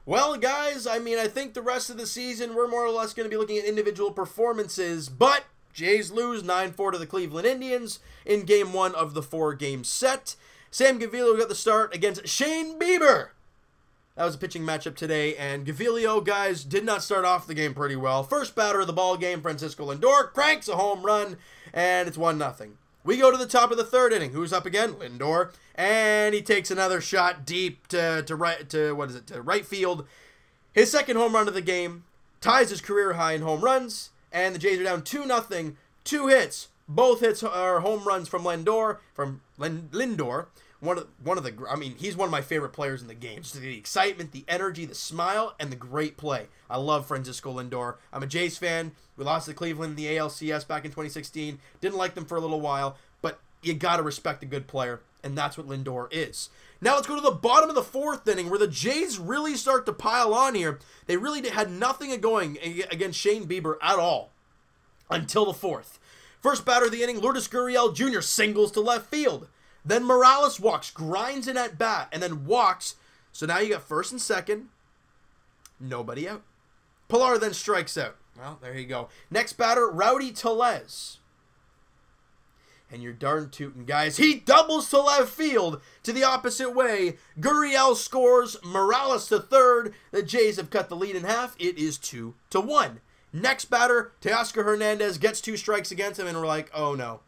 Well, guys, I mean, I think the rest of the season we're more or less going to be looking at individual performances, but Jays lose 9-4 to the Cleveland Indians in Game 1 of the 4-game set. Sam Gaviglio got the start against Shane Bieber. That was a pitching matchup today, and Gaviglio, guys, did not start off the game pretty well. First batter of the ball game, Francisco Lindor, cranks a home run, and it's 1-0. We go to the top of the third inning. Who's up again? Lindor. And he takes another shot deep to right field. His second home run of the game ties his career high in home runs. And the Jays are down 2-0. 2 hits. Both hits are home runs from Lindor. He's one of my favorite players in the game. Just the excitement, the energy, the smile, and the great play. I love Francisco Lindor. I'm a Jays fan. We lost to Cleveland in the ALCS back in 2016. Didn't like them for a little while, but you got to respect a good player, and that's what Lindor is. Now let's go to the bottom of the 4th inning where the Jays really start to pile on here. They really had nothing going against Shane Bieber at all until the 4th. First batter of the inning, Lourdes Gurriel Jr. singles to left field. Then Morales walks, grinds in at bat, and then walks. So now you got first and second. Nobody out. Pilar then strikes out. Well, there you go. Next batter, Rowdy Tellez. And you're darn tootin', guys. He doubles to left field to the opposite way. Gurriel scores. Morales to third. The Jays have cut the lead in half. It is 2-1. Next batter, Teoscar Hernandez gets 2 strikes against him, and we're like, oh no.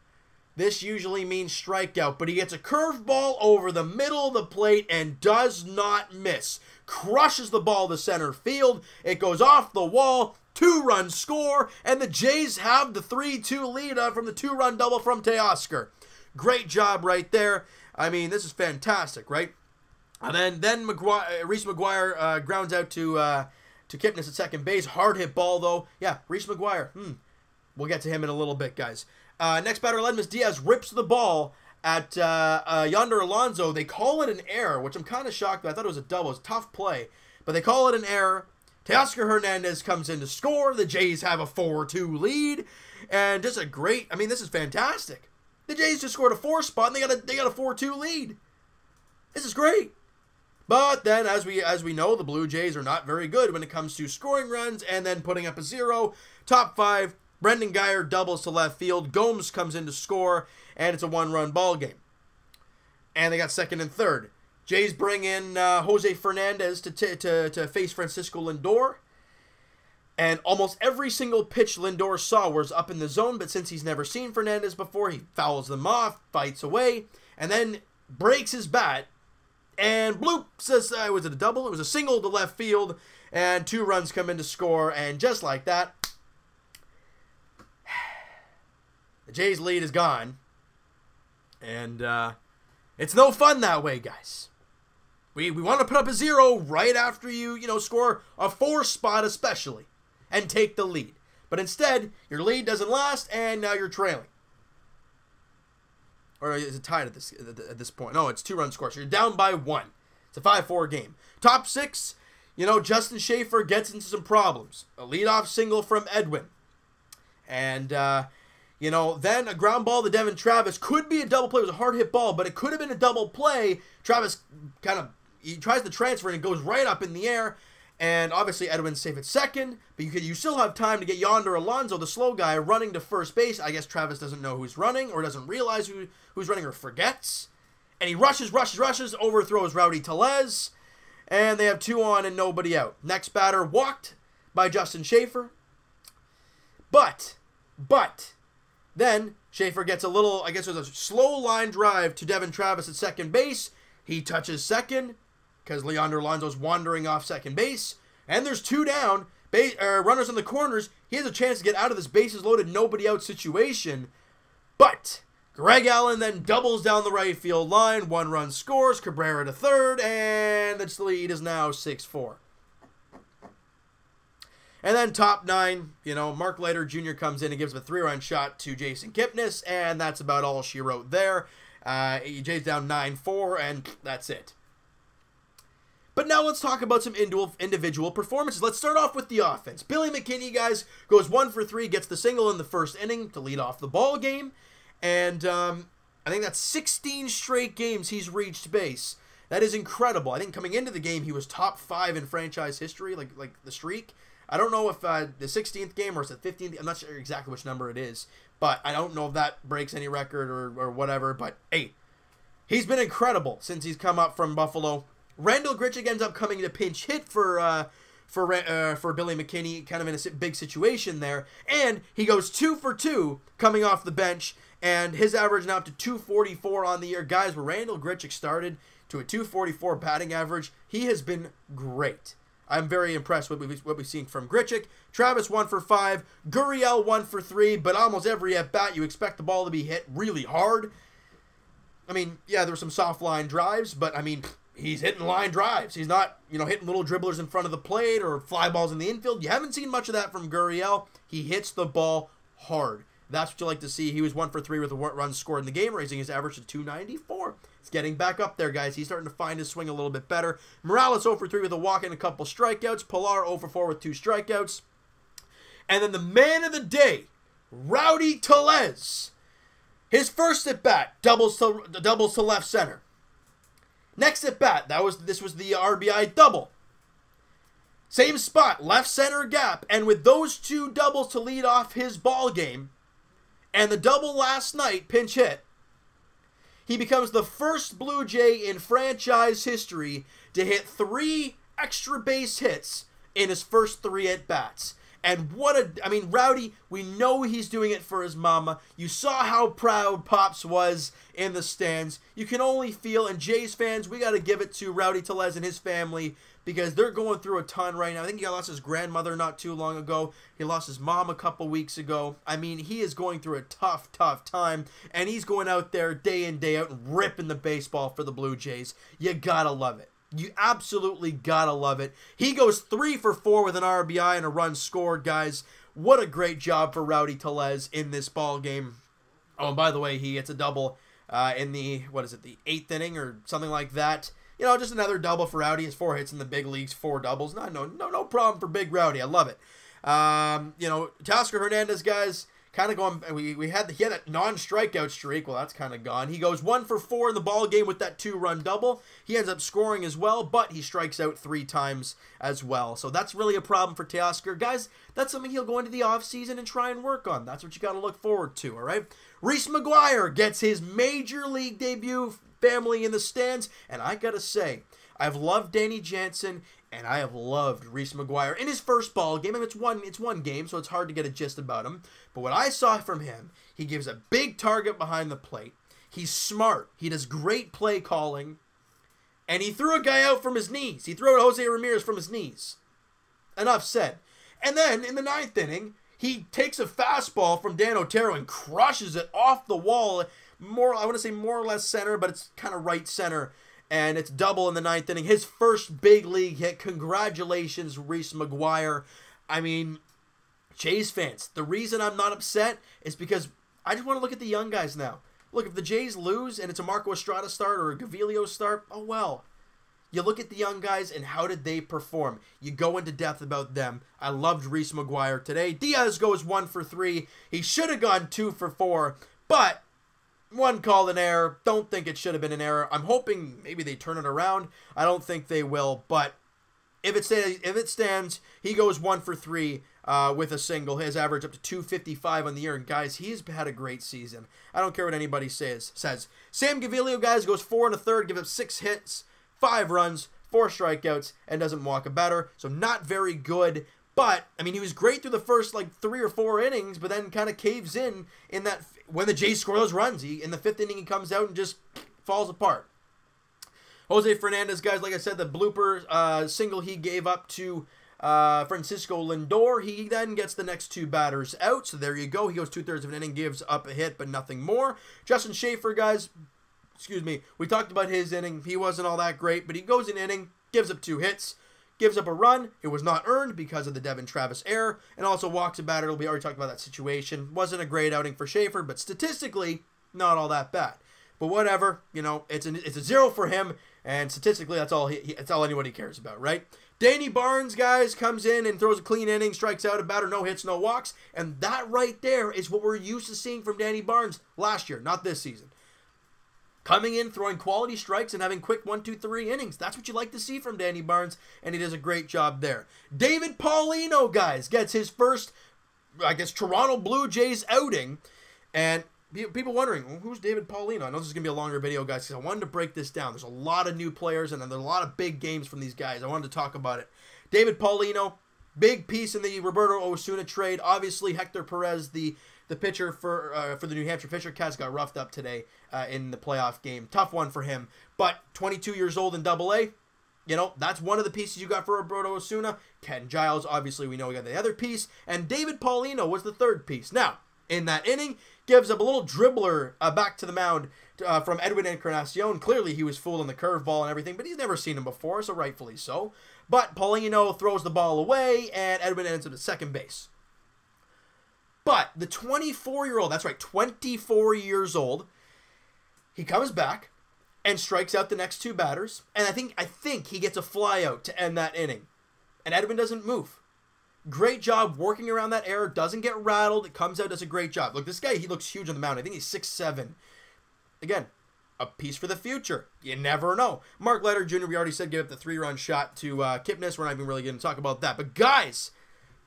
This usually means strikeout, but he gets a curveball over the middle of the plate and does not miss. Crushes the ball to center field. It goes off the wall. 2-run score, and the Jays have the 3-2 lead from the 2-run double from Teoscar. Great job right there. I mean, this is fantastic, right? And then Reese McGuire grounds out to Kipnis at second base. Hard hit ball, though. Yeah, Reese McGuire. We'll get to him in a little bit, guys. Next batter, Ledmus Diaz rips the ball at Yonder Alonso. They call it an error, which I'm kind of shocked. I thought it was a double. It was a tough play. But they call it an error. Teoscar Hernandez comes in to score. The Jays have a 4-2 lead. And just a great, I mean, this is fantastic. The Jays just scored a 4 spot, and they got a 4-2 lead. This is great. But then, as we know, the Blue Jays are not very good when it comes to scoring runs and then putting up a 0. Top 5. Brendan Guyer doubles to left field. Gomes comes in to score, and it's a 1-run ball game. And they got second and third. Jays bring in Jose Fernandez to face Francisco Lindor. And almost every single pitch Lindor saw was up in the zone, but since he's never seen Fernandez before, he fouls them off, fights away, and then breaks his bat. And bloop, says, was it a double? It was a single to left field, and 2 runs come in to score, and just like that, the Jays' lead is gone. And it's no fun that way, guys. We want to put up a 0 right after you score a 4 spot especially and take the lead. But instead, your lead doesn't last, and now you're trailing. Or is it tied at this point? No, it's 2-run score. So you're down by 1. It's a 5-4 game. Top 6, Justin Schaefer gets into some problems. A leadoff single from Edwin. And, then a ground ball to Devin Travis. Could be a double play. It was a hard hit ball, but it could have been a double play. Travis he tries to transfer and it goes right up in the air. And obviously Edwin's safe at second, but you still have time to get Yonder Alonso, the slow guy, running to first base. I guess Travis doesn't know who's running or doesn't realize who's running or forgets. And he rushes, overthrows Rowdy Tellez. And they have 2 on and nobody out. Next batter walked by Justin Schaefer. But then Schaefer gets a little, I guess it was a slow line drive to Devin Travis at second base. He touches second because Leander Alonso's wandering off second base. And there's 2 down, runners in the corners. He has a chance to get out of this bases loaded, nobody out situation. But Greg Allen then doubles down the right field line. 1-run scores, Cabrera to third, and the lead is now 6-4. And then top 9, Mark Leiter Jr. comes in and gives a 3-run shot to Jason Kipnis, and that's about all she wrote there. Jays down 9-4, and that's it. But now let's talk about some individual performances. Let's start off with the offense. Billy McKinney, guys, goes 1 for 3, gets the single in the first inning to lead off the ball game. And I think that's 16 straight games he's reached base. That is incredible. I think coming into the game, he was top 5 in franchise history, like the streak. I don't know if the 16th game or it's the 15th. I'm not sure exactly which number it is, but I don't know if that breaks any record or whatever. But hey, he's been incredible since he's come up from Buffalo. Randall Grichuk ends up coming to pinch hit for Billy McKinney, kind of in a big situation there, and he goes 2 for 2 coming off the bench, and his average now up to 244 on the year. Guys, where Randall Grichuk started to a 244 batting average, he has been great. I'm very impressed with what we've seen from Grichuk. Travis 1 for 5, Gurriel 1 for 3, but almost every at bat you expect the ball to be hit really hard. I mean, yeah, there were some soft line drives, but I mean, he's hitting line drives. He's not, hitting little dribblers in front of the plate or fly balls in the infield. You haven't seen much of that from Gurriel. He hits the ball hard. That's what you like to see. He was 1 for 3 with a run scored in the game, raising his average to 294. It's getting back up there, guys. He's starting to find his swing a little bit better. Morales 0 for 3 with a walk and a couple strikeouts. Pilar 0 for 4 with 2 strikeouts. And then the man of the day, Rowdy Tellez. His first at bat, doubles to left center. Next at bat, this was the RBI double. Same spot, left center gap, and with those 2 doubles to lead off his ball game, and the double last night, pinch hit, he becomes the first Blue Jay in franchise history to hit 3 extra base hits in his first 3 at-bats. And Rowdy, we know he's doing it for his mama. You saw how proud Pops was in the stands. You can only feel, and Jays fans, we got to give it to Rowdy Tellez and his family because they're going through a ton right now. I think he lost his grandmother not too long ago. He lost his mom a couple weeks ago. I mean, he is going through a tough time, and he's going out there day in, day out and ripping the baseball for the Blue Jays. You got to love it. You absolutely gotta love it. He goes 3 for 4 with an RBI and a run scored, guys. What a great job for Rowdy Tellez in this ball game. Oh, and by the way, he hits a double in the 8th inning or something like that. Just another double for Rowdy. His 4 hits in the big leagues, 4 doubles. No problem for Big Rowdy. I love it. Teoscar Hernandez, guys, kind of going. He had that non-strikeout streak. Well, that's kind of gone. He goes 1 for 4 in the ball game with that 2-run double. He ends up scoring as well, but he strikes out 3 times as well. So that's really a problem for Teoscar. Guys, that's something he'll go into the offseason and try and work on. That's what you got to look forward to, all right? Reese McGuire gets his major league debut, family in the stands, and I got to say, I've loved Danny Jansen, and I have loved Reese McGuire in his first ball game. I mean, it's one game, so it's hard to get a gist about him. But what I saw from him, he gives a big target behind the plate. He's smart. He does great play calling. And he threw a guy out from his knees. He threw out Jose Ramirez from his knees. Enough said. And then, in the 9th inning, he takes a fastball from Dan Otero and crushes it off the wall. I want to say more or less center, but it's kind of right center. And it's double in the 9th inning. His first big league hit. Congratulations, Reese McGuire. I mean, Jays fans, the reason I'm not upset is because I just want to look at the young guys now. Look, if the Jays lose and it's a Marco Estrada start or a Gaviglio start, oh well. You look at the young guys and how did they perform? You go into depth about them. I loved Reese McGuire today. Diaz goes 1 for 3. He should have gone 2 for 4, but one called an error. Don't think it should have been an error. I'm hoping maybe they turn it around. I don't think they will, but if it stands, he goes 1 for 3 with a single. His average up to 255 on the year. And guys, he's had a great season. I don't care what anybody says. Sam Gaviglio, guys, goes 4 1/3, gives up 6 hits, 5 runs, 4 strikeouts, and doesn't walk a batter. So not very good. But, I mean, he was great through the first, 3 or 4 innings, but then kind of caves in that when the Jays score those runs. In the 5th inning, he comes out and just falls apart. Jose Fernandez, guys, like I said, the blooper single he gave up to Francisco Lindor. He then gets the next 2 batters out, so there you go. He goes 2/3 of an inning, gives up a hit, but nothing more. Justin Schaefer, guys, we talked about his inning. He wasn't all that great, but he goes an inning, gives up 2 hits. Gives up a run. It was not earned because of the Devin Travis error, and also walks a batter. We already talked about that situation. Wasn't a great outing for Schaefer, but statistically, not all that bad. But whatever, it's a 0 for him, and statistically, that's all anybody cares about, right? Danny Barnes, guys, comes in and throws a clean inning, strikes out a batter, no hits, no walks, and that right there is what we're used to seeing from Danny Barnes last year, not this season. Coming in, throwing quality strikes, and having quick 1, 2, 3 innings. That's what you like to see from Danny Barnes, and he does a great job there. David Paulino, guys, gets his first, I guess, Toronto Blue Jays outing. And people wondering, well, who's David Paulino? I know this is going to be a longer video, guys, because I wanted to break this down. There's a lot of new players, and there's a lot of big games from these guys. I wanted to talk about it. David Paulino, big piece in the Roberto Osuna trade. Obviously, Hector Perez, the pitcher for the New Hampshire Fisher Cats, got roughed up today in the playoff game. Tough one for him. But 22 years old in Double-A, you know, that's one of the pieces you got for Roberto Osuna. Ken Giles, obviously, we know we got the other piece. And David Paulino was the third piece. Now, in that inning, gives up a little dribbler back to the mound from Edwin Encarnacion. Clearly, he was fooled on the curveball and everything, but he's never seen him before, so rightfully so. But Paulino throws the ball away, and Edwin ends up at second base. But the 24-year-old, that's right, 24 years old, he comes back and strikes out the next two batters, and I think he gets a fly out to end that inning. And Edwin doesn't move. Great job working around that error, doesn't get rattled, it comes out, does a great job. Look, this guy, he looks huge on the mound. I think he's 6'7". Again, a piece for the future. You never know. Mark Leiter Jr., we already said, gave up the 3-run shot to Kipnis. We're not even really going to talk about that. But guys,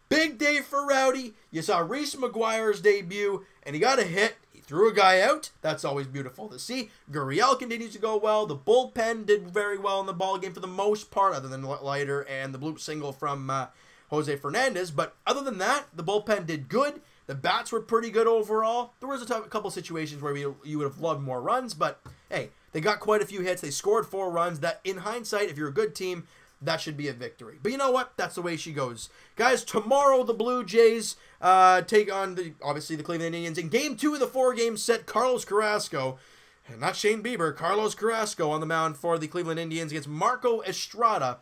big day for Rowdy. You saw Reese McGuire's debut, and he got a hit. He threw a guy out. That's always beautiful to see. Gurriel continues to go well. The bullpen did very well in the ballgame for the most part, other than Leiter and the bloop single from Jose Fernandez. But other than that, the bullpen did good. The bats were pretty good overall. There was a couple situations where you would have loved more runs, but hey, they got quite a few hits. They scored 4 runs. That, in hindsight, if you're a good team, that should be a victory. But you know what? That's the way she goes. Guys, tomorrow the Blue Jays take on, obviously, the Cleveland Indians. In Game 2 of the 4-game set, Carlos Carrasco, and not Shane Bieber, Carlos Carrasco on the mound for the Cleveland Indians against Marco Estrada.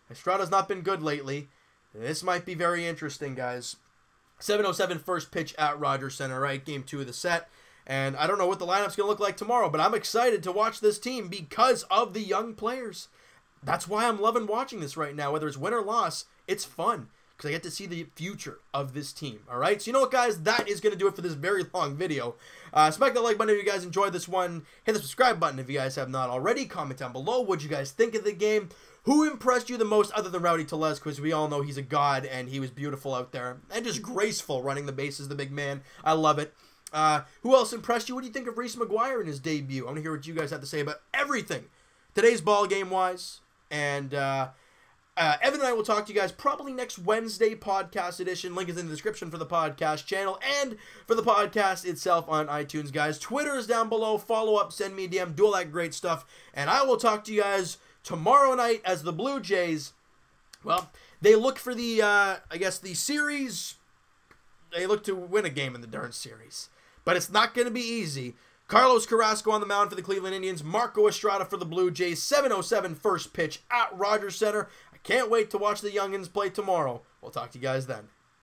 Estrada's not been good lately. This might be very interesting, guys. 7:07 first pitch at Rogers Center, right? Game 2 of the set. And I don't know what the lineup's going to look like tomorrow, but I'm excited to watch this team because of the young players. That's why I'm loving watching this right now. Whether it's win or loss, it's fun because I get to see the future of this team, all right? So you know what, guys? That is going to do it for this very long video. Smack that like button if you guys enjoyed this one. Hit the subscribe button if you guys have not already. Comment down below what you guys think of the game. Who impressed you the most other than Rowdy Tellez? Because we all know he's a god, and he was beautiful out there. And just graceful running the bases, the big man. I love it. Who else impressed you? What do you think of Reese McGuire in his debut? I want to hear what you guys have to say about everything. Today's ball game-wise. And Evan and I will talk to you guys probably next Wednesday, podcast edition. Link is in the description for the podcast channel and for the podcast itself on iTunes, guys. Twitter is down below. Follow up, send me a DM, do all that great stuff. And I will talk to you guys tomorrow night as the Blue Jays, well, they look for the, I guess, the series. They look to win a game in the darn series. But it's not going to be easy. Carlos Carrasco on the mound for the Cleveland Indians. Marco Estrada for the Blue Jays. 7:07 first pitch at Rogers Center. I can't wait to watch the youngins play tomorrow. We'll talk to you guys then.